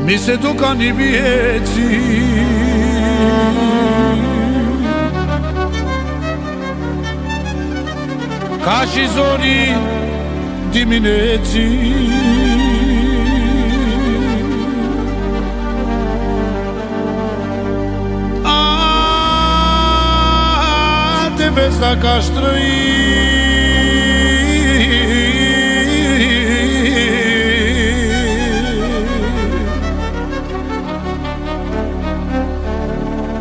mi se duc anii vieții, ca și zorii dimineții. Te vezi dacă aș trăi,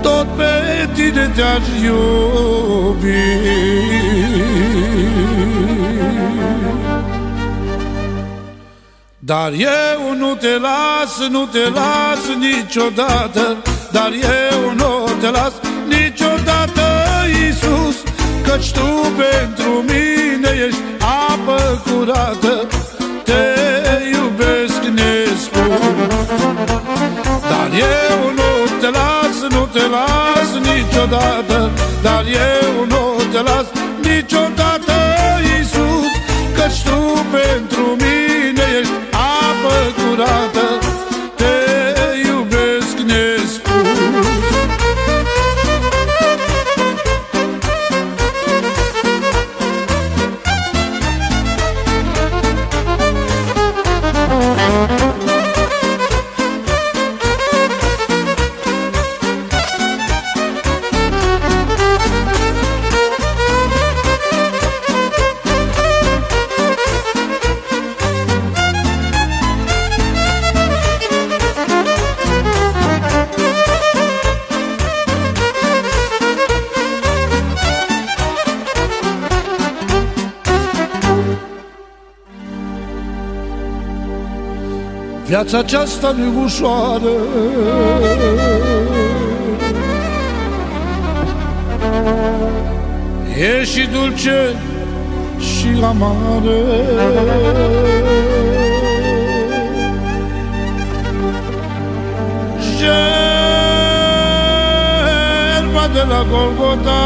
tot pe tine te-aș iubi. Dar eu nu te las, nu te las niciodată, dar eu nu te las niciodată, Iisus, căci Tu pentru mine ești apă curată, te iubesc nespus. Dar eu nu te las, nu te las niciodată, dar eu nu te las niciodată, Iisus, căci Tu pentru mine ești apă curată, te iubesc nespus. Viața aceasta nu-i ușoară, e și dulce și amară. Jertfa de la Golgota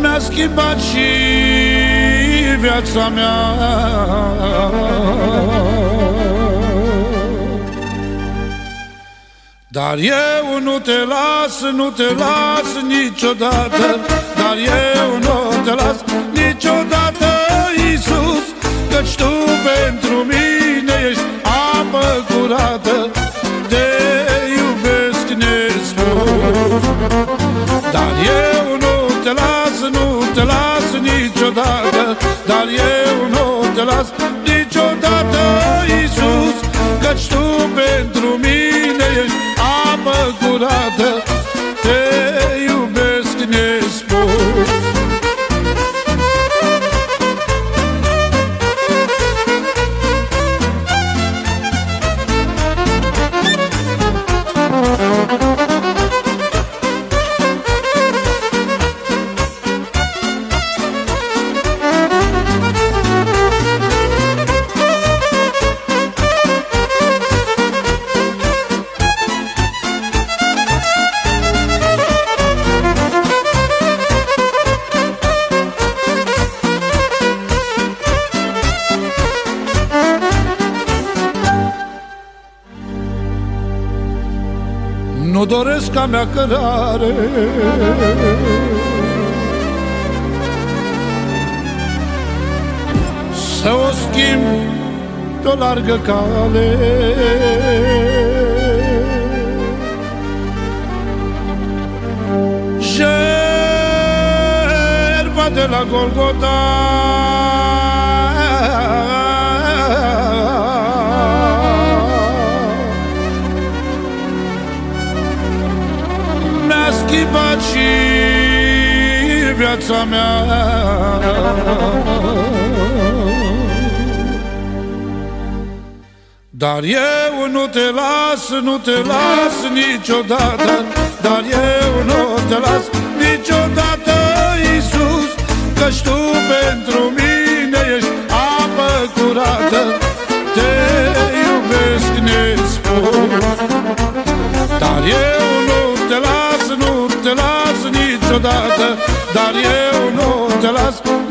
mi-a schimbat și viața mea. Dar eu nu te las, nu te las niciodată, dar eu nu te las niciodată, Iisus, căci Tu pentru mine ești apă curată, te iubesc nespus. Dar eu nu te las, nu te las niciodată, dar eu nu te las niciodată, Iisus, căci Tu pentru mine ești apă curată, te iubesc nespus. Nu doresc ca mea cărare să o schimb pe o largă cale. Jertfa de la Golgota mi-a schimbat și viața mea. Dar eu nu te las, nu te las niciodată, dar eu nu te las niciodată, Iisus, căci Tu pentru mine ești apă curată, te iubesc nespus. Dar eu nu te las, nu te las niciodată, dar eu nu te las.